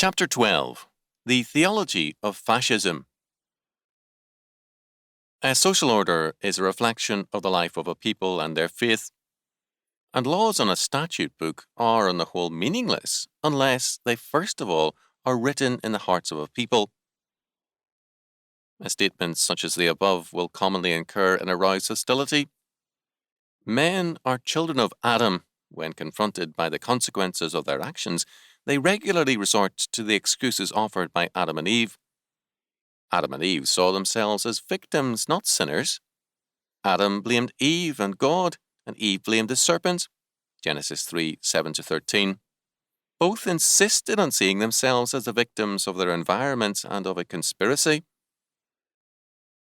Chapter 12. The Theology of Fascism. A social order is a reflection of the life of a people and their faith, and laws on a statute book are on the whole meaningless unless they first of all are written in the hearts of a people. Statements such as the above will commonly incur and arouse hostility. Men are children of Adam. When confronted by the consequences of their actions, they regularly resort to the excuses offered by Adam and Eve. Adam and Eve saw themselves as victims, not sinners. Adam blamed Eve and God, and Eve blamed the serpent. Genesis 3:7-13. Both insisted on seeing themselves as the victims of their environment and of a conspiracy.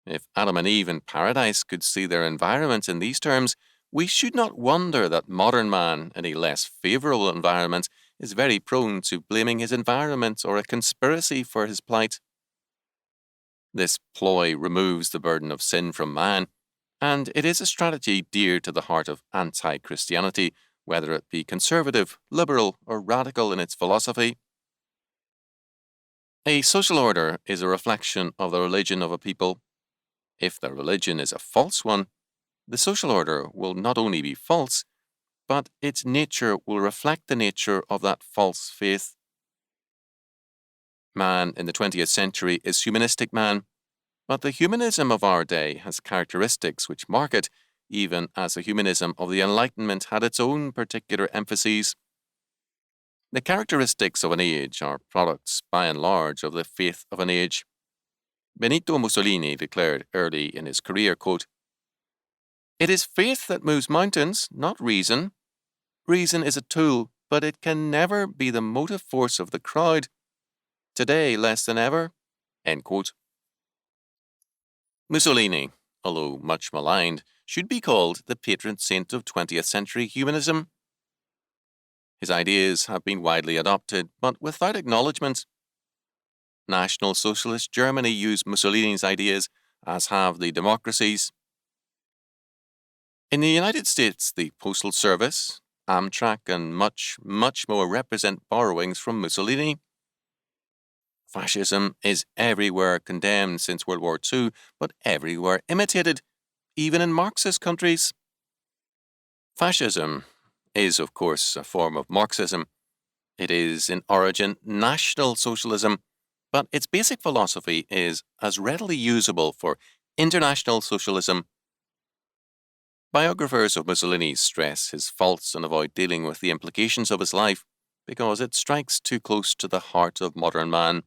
If Adam and Eve in paradise could see their environment in these terms, we should not wonder that modern man, in a less favourable environment, is very prone to blaming his environment or a conspiracy for his plight. This ploy removes the burden of sin from man, and it is a strategy dear to the heart of anti-Christianity, whether it be conservative, liberal, or radical in its philosophy. A social order is a reflection of the religion of a people. If the religion is a false one, the social order will not only be false, but its nature will reflect the nature of that false faith. Man in the 20th century is humanistic man, but the humanism of our day has characteristics which mark it, even as the humanism of the Enlightenment had its own particular emphases. The characteristics of an age are products, by and large, of the faith of an age. Benito Mussolini declared early in his career, quote, "It is faith that moves mountains, not reason. Reason is a tool, but it can never be the motive force of the crowd. Today, less than ever." End quote. Mussolini, although much maligned, should be called the patron saint of 20th century humanism. His ideas have been widely adopted, but without acknowledgement. National Socialist Germany used Mussolini's ideas, as have the democracies. In the United States, the Postal Service, Amtrak, and much more represent borrowings from Mussolini. Fascism is everywhere condemned since World War II, but everywhere imitated, even in Marxist countries. Fascism is, of course, a form of Marxism. It is, in origin, National Socialism, but its basic philosophy is as readily usable for international socialism. Biographers of Mussolini stress his faults and avoid dealing with the implications of his life because it strikes too close to the heart of modern man.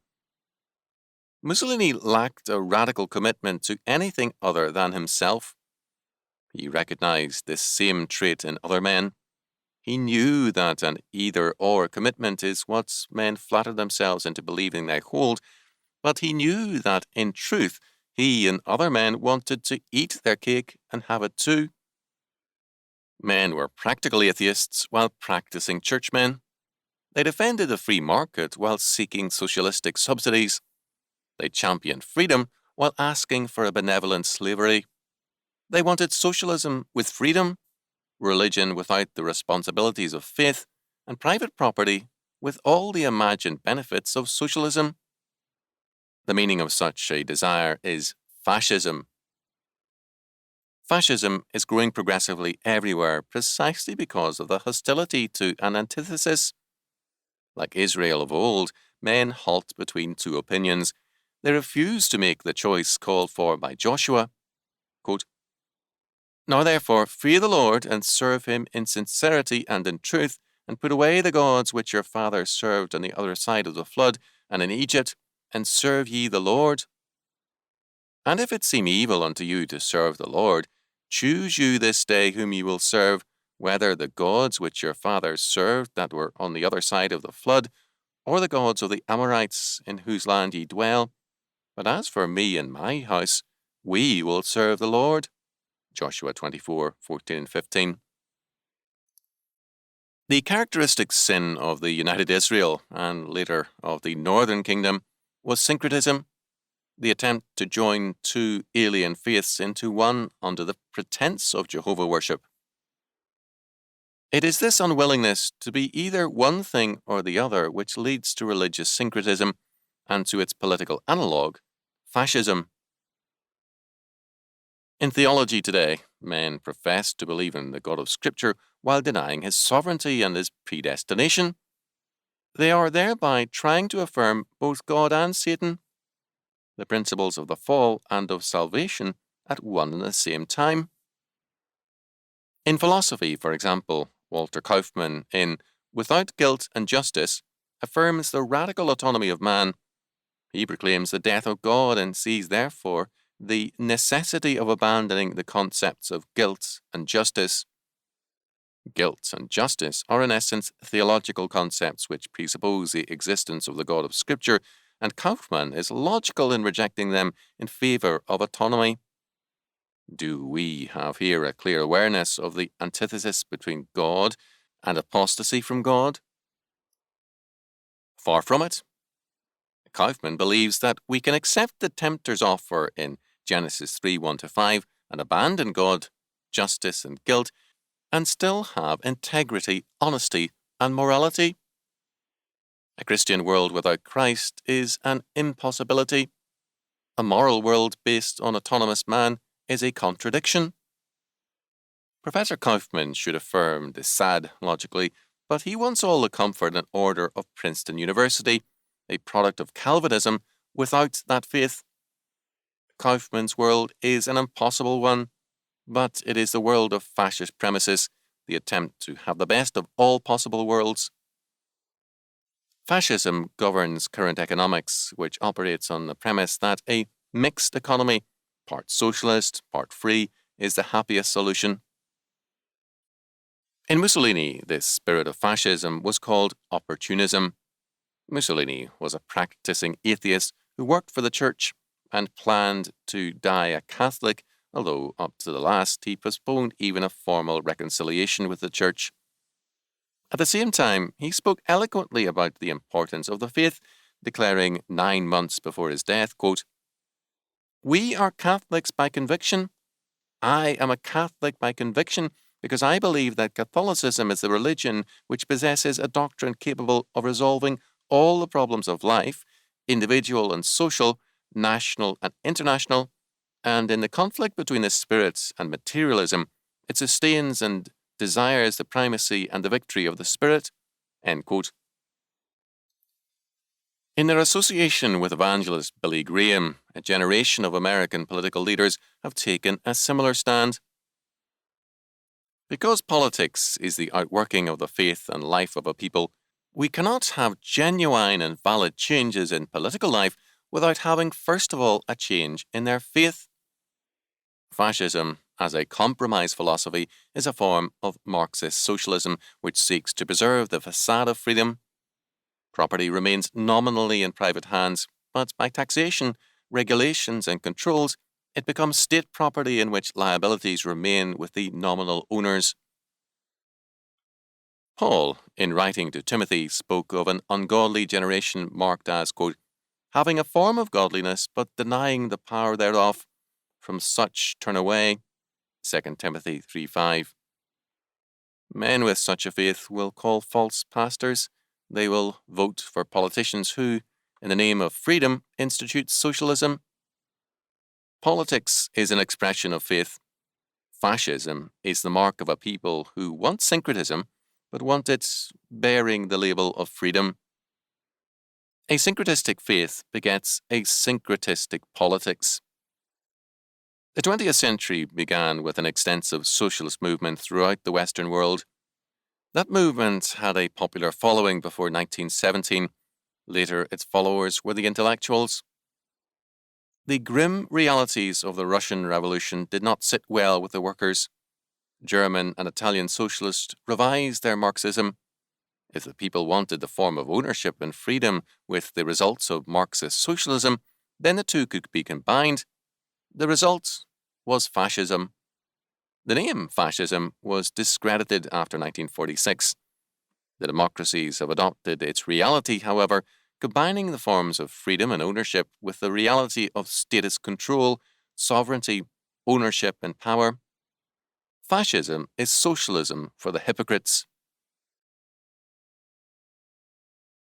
Mussolini lacked a radical commitment to anything other than himself. He recognized this same trait in other men. He knew that an either-or commitment is what men flatter themselves into believing they hold, but he knew that, in truth, he and other men wanted to eat their cake and have it too. Men were practical atheists while practicing churchmen. They defended the free market while seeking socialistic subsidies. They championed freedom while asking for a benevolent slavery. They wanted socialism with freedom, religion without the responsibilities of faith, and private property with all the imagined benefits of socialism. The meaning of such a desire is fascism. Fascism is growing progressively everywhere precisely because of the hostility to an antithesis. Like Israel of old, men halt between two opinions. They refuse to make the choice called for by Joshua. Quote, "Now therefore fear the Lord, and serve him in sincerity and in truth, and put away the gods which your fathers served on the other side of the flood, and in Egypt, and serve ye the Lord. And if it seem evil unto you to serve the Lord, choose you this day whom ye will serve, whether the gods which your fathers served that were on the other side of the flood, or the gods of the Amorites in whose land ye dwell. But as for me and my house, we will serve the Lord." Joshua 24:14-15. The characteristic sin of the United Israel, and later of the Northern Kingdom, was syncretism, the attempt to join two alien faiths into one under the pretense of Jehovah worship. It is this unwillingness to be either one thing or the other which leads to religious syncretism and to its political analogue, fascism. In theology today, men profess to believe in the God of Scripture while denying his sovereignty and his predestination. They are thereby trying to affirm both God and Satan, the principles of the fall and of salvation, at one and the same time. In philosophy, for example, Walter Kaufmann, in Without Guilt and Justice, affirms the radical autonomy of man. He proclaims the death of God and sees, therefore, the necessity of abandoning the concepts of guilt and justice. Guilt and justice are, in essence, theological concepts which presuppose the existence of the God of Scripture, and Kaufmann is logical in rejecting them in favour of autonomy. Do we have here a clear awareness of the antithesis between God and apostasy from God? Far from it. Kaufmann believes that we can accept the tempter's offer in Genesis 3:1-5 and abandon God, justice, and guilt, and still have integrity, honesty, and morality. A Christian world without Christ is an impossibility. A moral world based on autonomous man is a contradiction. Professor Kaufmann should affirm this sad logically, but he wants all the comfort and order of Princeton University, a product of Calvinism, without that faith. Kaufmann's world is an impossible one, but it is the world of fascist premises, the attempt to have the best of all possible worlds. Fascism governs current economics, which operates on the premise that a mixed economy, part socialist, part free, is the happiest solution. In Mussolini, this spirit of fascism was called opportunism. Mussolini was a practicing atheist who worked for the church and planned to die a Catholic, although up to the last he postponed even a formal reconciliation with the church. At the same time, he spoke eloquently about the importance of the faith, declaring 9 months before his death, quote, "We are Catholics by conviction. I am a Catholic by conviction because I believe that Catholicism is the religion which possesses a doctrine capable of resolving all the problems of life, individual and social, national and international, and in the conflict between the spirit and materialism, it sustains and desires the primacy and the victory of the spirit." End quote. In their association with evangelist Billy Graham, a generation of American political leaders have taken a similar stand. Because politics is the outworking of the faith and life of a people, we cannot have genuine and valid changes in political life without having, first of all, a change in their faith. Fascism, as a compromise philosophy, is a form of Marxist socialism which seeks to preserve the facade of freedom. Property remains nominally in private hands, but by taxation, regulations, and controls, it becomes state property in which liabilities remain with the nominal owners. Paul, in writing to Timothy, spoke of an ungodly generation marked as, quote, "having a form of godliness, but denying the power thereof. From such turn away." 2 Timothy 3:5. Men with such a faith will call false pastors. They will vote for politicians who, in the name of freedom, institute socialism. Politics is an expression of faith. Fascism is the mark of a people who want syncretism, but want it bearing the label of freedom. A syncretistic faith begets a syncretistic politics. The 20th century began with an extensive socialist movement throughout the Western world. That movement had a popular following before 1917. Later, its followers were the intellectuals. The grim realities of the Russian Revolution did not sit well with the workers. German and Italian socialists revised their Marxism. If the people wanted the form of ownership and freedom with the results of Marxist socialism, then the two could be combined. The result was fascism. The name fascism was discredited after 1946. The democracies have adopted its reality, however, combining the forms of freedom and ownership with the reality of status control, sovereignty, ownership, and power. Fascism is socialism for the hypocrites